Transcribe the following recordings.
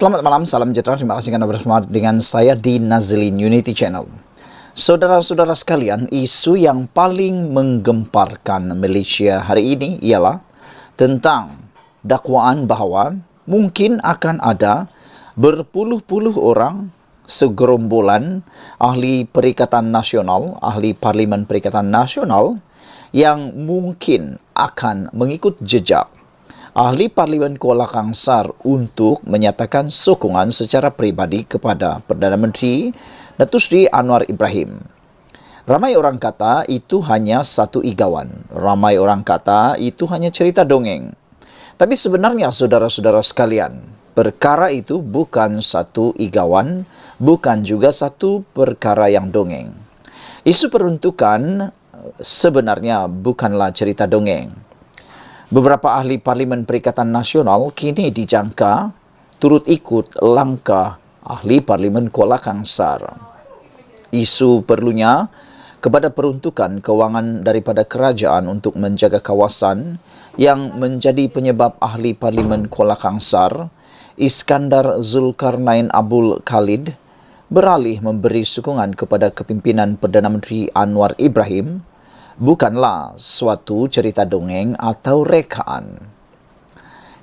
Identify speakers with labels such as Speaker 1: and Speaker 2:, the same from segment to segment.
Speaker 1: Selamat malam, salam sejahtera. Terima kasih karena bersama dengan saya di Nazlin Unity Channel. Saudara-saudara sekalian, isu yang paling menggemparkan Malaysia hari ini ialah tentang dakwaan bahawa mungkin akan ada berpuluh-puluh orang segerombolan ahli Perikatan Nasional, ahli Parlimen Perikatan Nasional yang mungkin akan mengikut jejak ahli Parlimen Kuala Kangsar untuk menyatakan sokongan secara peribadi kepada Perdana Menteri Datuk Seri Anwar Ibrahim. Ramai orang kata itu hanya satu igawan. Ramai orang kata itu hanya cerita dongeng. Tapi sebenarnya saudara-saudara sekalian, perkara itu bukan satu igawan, bukan juga satu perkara yang dongeng. Isu peruntukan sebenarnya bukanlah cerita dongeng. Beberapa ahli Parlimen Perikatan Nasional kini dijangka turut ikut langkah ahli Parlimen Kuala Kangsar. Isu perlunya kepada peruntukan kewangan daripada kerajaan untuk menjaga kawasan yang menjadi penyebab ahli Parlimen Kuala Kangsar, Iskandar Zulkarnain Abdul Khalid, beralih memberi sokongan kepada kepimpinan Perdana Menteri Anwar Ibrahim bukanlah suatu cerita dongeng atau rekaan.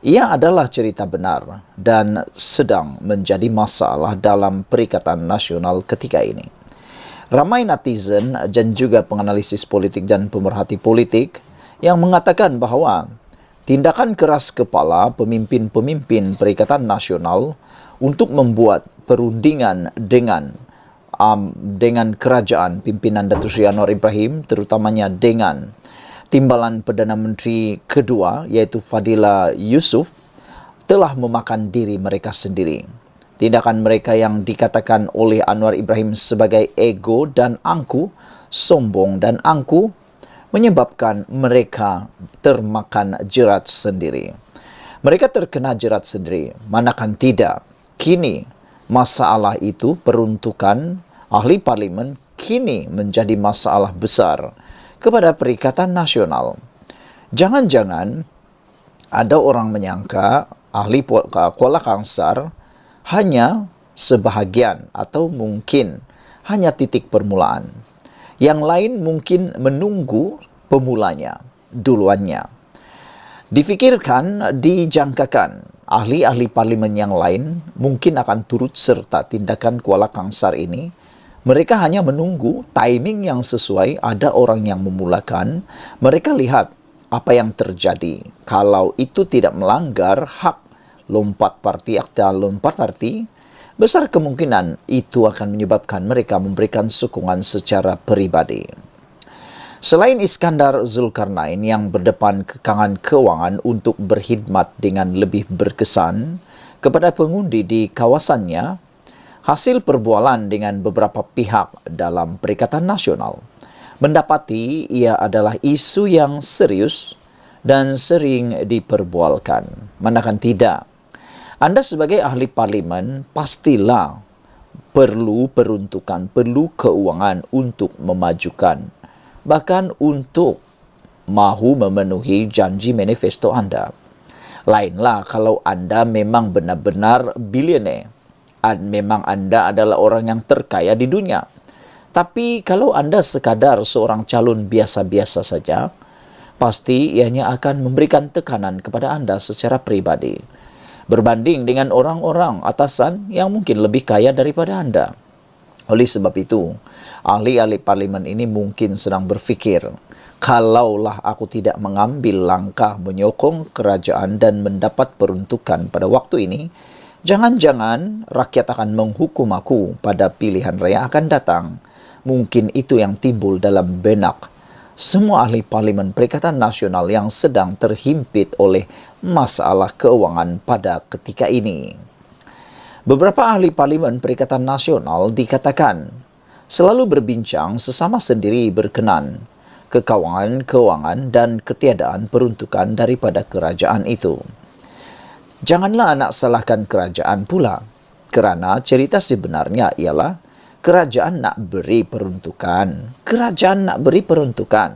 Speaker 1: Ia adalah cerita benar dan sedang menjadi masalah dalam Perikatan Nasional ketika ini. Ramai netizen dan juga penganalisis politik dan pemerhati politik yang mengatakan bahawa tindakan keras kepala pemimpin-pemimpin Perikatan Nasional untuk membuat perundingan dengan kerajaan pimpinan Datuk Seri Anwar Ibrahim, terutamanya dengan timbalan Perdana Menteri kedua iaitu Fadila Yusof, telah memakan diri mereka sendiri. Tindakan mereka yang dikatakan oleh Anwar Ibrahim sebagai ego dan angku, sombong dan angku, menyebabkan mereka termakan jerat sendiri. Mereka terkena jerat sendiri, manakan tidak. Kini masalah itu peruntukan ahli parlimen kini menjadi masalah besar kepada Perikatan Nasional. Jangan-jangan ada orang menyangka ahli Kuala Kangsar hanya sebahagian atau mungkin hanya titik permulaan. Yang lain mungkin menunggu pemulanya, duluannya. Difikirkan, dijangkakan ahli-ahli parlimen yang lain mungkin akan turut serta tindakan Kuala Kangsar ini. Mereka hanya menunggu timing yang sesuai, ada orang yang memulakan. Mereka lihat apa yang terjadi. Kalau itu tidak melanggar hak lompat parti, akta lompat parti, besar kemungkinan itu akan menyebabkan mereka memberikan sokongan secara peribadi. Selain Iskandar Zulkarnain yang berdepan kekangan kewangan untuk berkhidmat dengan lebih berkesan kepada pengundi di kawasannya, hasil perbualan dengan beberapa pihak dalam Perikatan Nasional mendapati ia adalah isu yang serius dan sering diperbualkan. Manakan tidak, Anda sebagai ahli parlimen pastilah perlu peruntukan, perlu keuangan untuk memajukan, bahkan untuk mahu memenuhi janji manifesto Anda. Lainlah kalau Anda memang benar-benar bilioner, memang Anda adalah orang yang terkaya di dunia. Tapi kalau Anda sekadar seorang calon biasa-biasa saja, pasti ianya akan memberikan tekanan kepada Anda secara pribadi, berbanding dengan orang-orang atasan yang mungkin lebih kaya daripada Anda. Oleh sebab itu, ahli-ahli parlimen ini mungkin sedang berfikir, kalaulah aku tidak mengambil langkah menyokong kerajaan dan mendapat peruntukan pada waktu ini, jangan-jangan rakyat akan menghukum aku pada pilihan raya akan datang. Mungkin itu yang timbul dalam benak semua ahli Parlimen Perikatan Nasional yang sedang terhimpit oleh masalah keuangan pada ketika ini. Beberapa ahli Parlimen Perikatan Nasional dikatakan selalu berbincang sesama sendiri berkenan keuangan dan ketiadaan peruntukan daripada kerajaan itu. Janganlah nak salahkan kerajaan pula, kerana cerita sebenarnya ialah kerajaan nak beri peruntukan. Kerajaan nak beri peruntukan.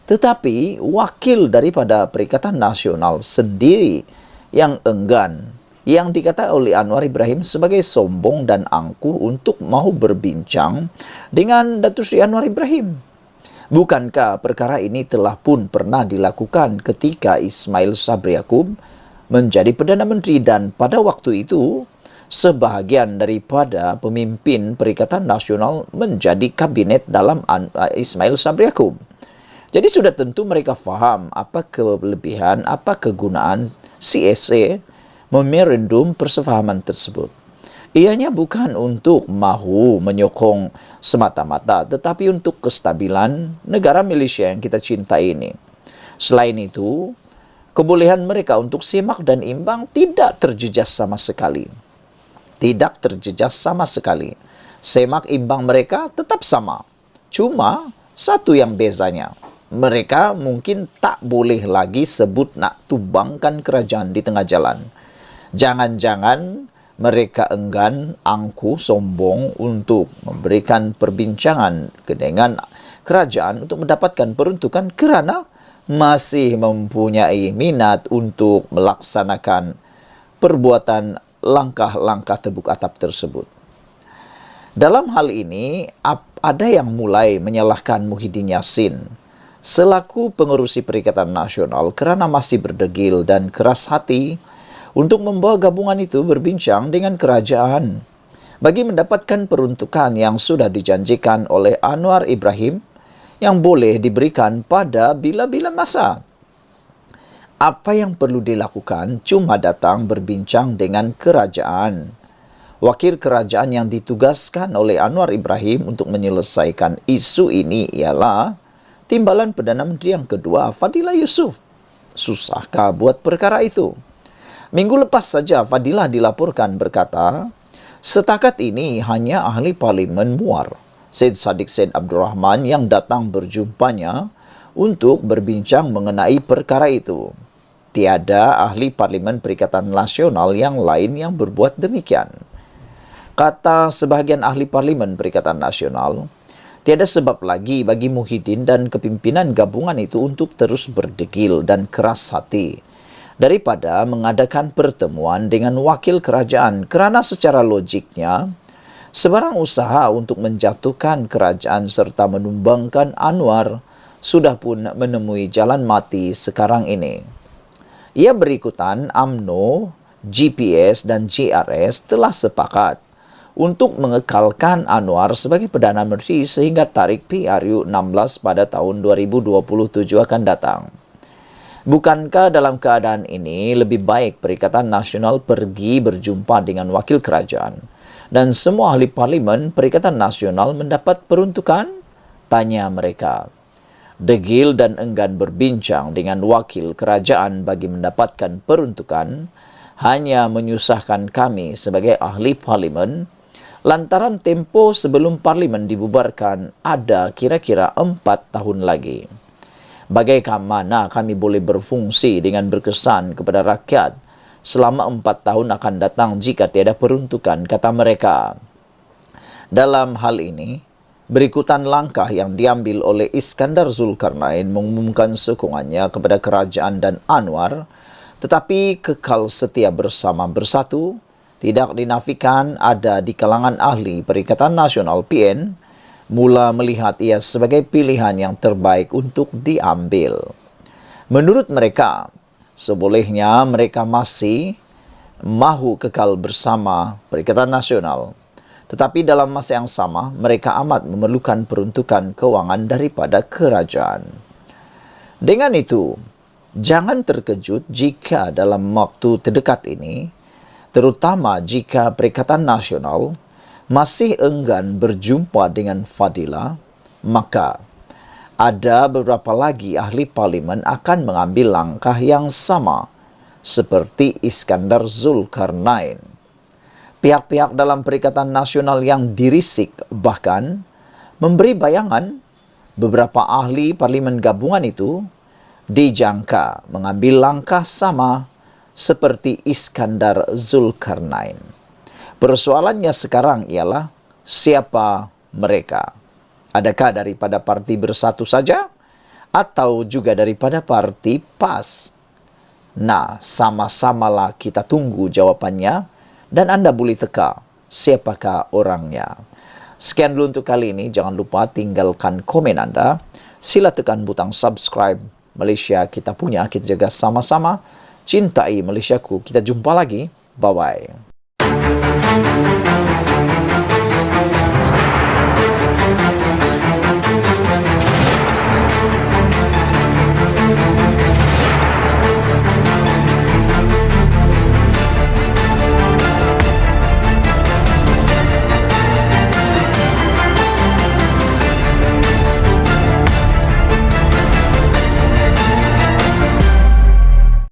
Speaker 1: Tetapi wakil daripada Perikatan Nasional sendiri yang enggan yang dikata oleh Anwar Ibrahim sebagai sombong dan angkuh untuk mau berbincang dengan Datuk Seri Anwar Ibrahim. Bukankah perkara ini telah pun pernah dilakukan ketika Ismail Sabri Yaakob menjadi Perdana Menteri dan pada waktu itu sebahagian daripada pemimpin Perikatan Nasional menjadi kabinet dalam Ismail Sabri Yaakob. Jadi sudah tentu mereka faham apa kelebihan, apa kegunaan CSA memorandum persefahaman tersebut. Ianya bukan untuk mahu menyokong semata-mata, tetapi untuk kestabilan negara Malaysia yang kita cintai ini. Selain itu, kebolehan mereka untuk semak dan imbang tidak terjejas sama sekali. Tidak terjejas sama sekali. Semak imbang mereka tetap sama. Cuma satu yang bezanya. Mereka mungkin tak boleh lagi sebut nak tumbangkan kerajaan di tengah jalan. Jangan-jangan mereka enggan, angkuh, sombong untuk memberikan perbincangan dengan kerajaan untuk mendapatkan peruntukan kerana masih mempunyai minat untuk melaksanakan perbuatan langkah-langkah tebuk atap tersebut. Dalam hal ini, ada yang mulai menyalahkan Muhyiddin Yassin selaku pengerusi Perikatan Nasional kerana masih berdegil dan keras hati untuk membawa gabungan itu berbincang dengan kerajaan bagi mendapatkan peruntukan yang sudah dijanjikan oleh Anwar Ibrahim yang boleh diberikan pada bila-bila masa. Apa yang perlu dilakukan cuma datang berbincang dengan kerajaan. Wakil kerajaan yang ditugaskan oleh Anwar Ibrahim untuk menyelesaikan isu ini ialah Timbalan Perdana Menteri yang kedua, Fadilah Yusof. Susahkah buat perkara itu? Minggu lepas saja Fadilah dilaporkan berkata, setakat ini hanya ahli parlimen Muar, Syed Saddiq Syed Abdul Rahman yang datang berjumpanya untuk berbincang mengenai perkara itu. Tiada ahli parlimen Perikatan Nasional yang lain yang berbuat demikian. Kata sebahagian ahli parlimen Perikatan Nasional, tiada sebab lagi bagi Muhyiddin dan kepimpinan gabungan itu untuk terus berdegil dan keras hati daripada mengadakan pertemuan dengan wakil kerajaan kerana secara logiknya sebarang usaha untuk menjatuhkan kerajaan serta menumbangkan Anwar sudah pun menemui jalan mati sekarang ini. Ia berikutan UMNO, GPS dan JRS telah sepakat untuk mengekalkan Anwar sebagai Perdana Menteri sehingga tarikh PRU 16 pada tahun 2027 akan datang. Bukankah dalam keadaan ini lebih baik Perikatan Nasional pergi berjumpa dengan wakil kerajaan dan semua ahli parlimen Perikatan Nasional mendapat peruntukan? Tanya mereka. Degil dan enggan berbincang dengan wakil kerajaan bagi mendapatkan peruntukan hanya menyusahkan kami sebagai ahli parlimen lantaran tempoh sebelum parlimen dibubarkan ada kira-kira 4 tahun lagi. Bagaimana kami boleh berfungsi dengan berkesan kepada rakyat selama 4 tahun akan datang jika tiada peruntukan, kata mereka. Dalam hal ini, berikutan langkah yang diambil oleh Iskandar Zulkarnain mengumumkan sokongannya kepada kerajaan dan Anwar, tetapi kekal setia bersama bersatu, tidak dinafikan ada di kalangan ahli Perikatan Nasional PN mula melihat ia sebagai pilihan yang terbaik untuk diambil. Menurut mereka, sebolehnya mereka masih mahu kekal bersama Perikatan Nasional, tetapi dalam masa yang sama mereka amat memerlukan peruntukan kewangan daripada kerajaan. Dengan itu, jangan terkejut jika dalam waktu terdekat ini, terutama jika Perikatan Nasional masih enggan berjumpa dengan Fadilah, maka ada beberapa lagi ahli parlimen akan mengambil langkah yang sama seperti Iskandar Zulkarnain. Pihak-pihak dalam Perikatan Nasional yang dirisik bahkan memberi bayangan beberapa ahli parlimen gabungan itu dijangka mengambil langkah sama seperti Iskandar Zulkarnain. Persoalannya sekarang ialah siapa mereka? Adakah daripada parti Bersatu saja atau juga daripada parti PAS? Nah, sama-samalah kita tunggu jawabannya dan Anda boleh teka siapakah orangnya. Sekian dulu untuk kali ini. Jangan lupa tinggalkan komen Anda. Sila tekan butang subscribe. Malaysia kita punya, kita jaga sama-sama. Cintai Malaysiaku. Kita jumpa lagi. Bye-bye.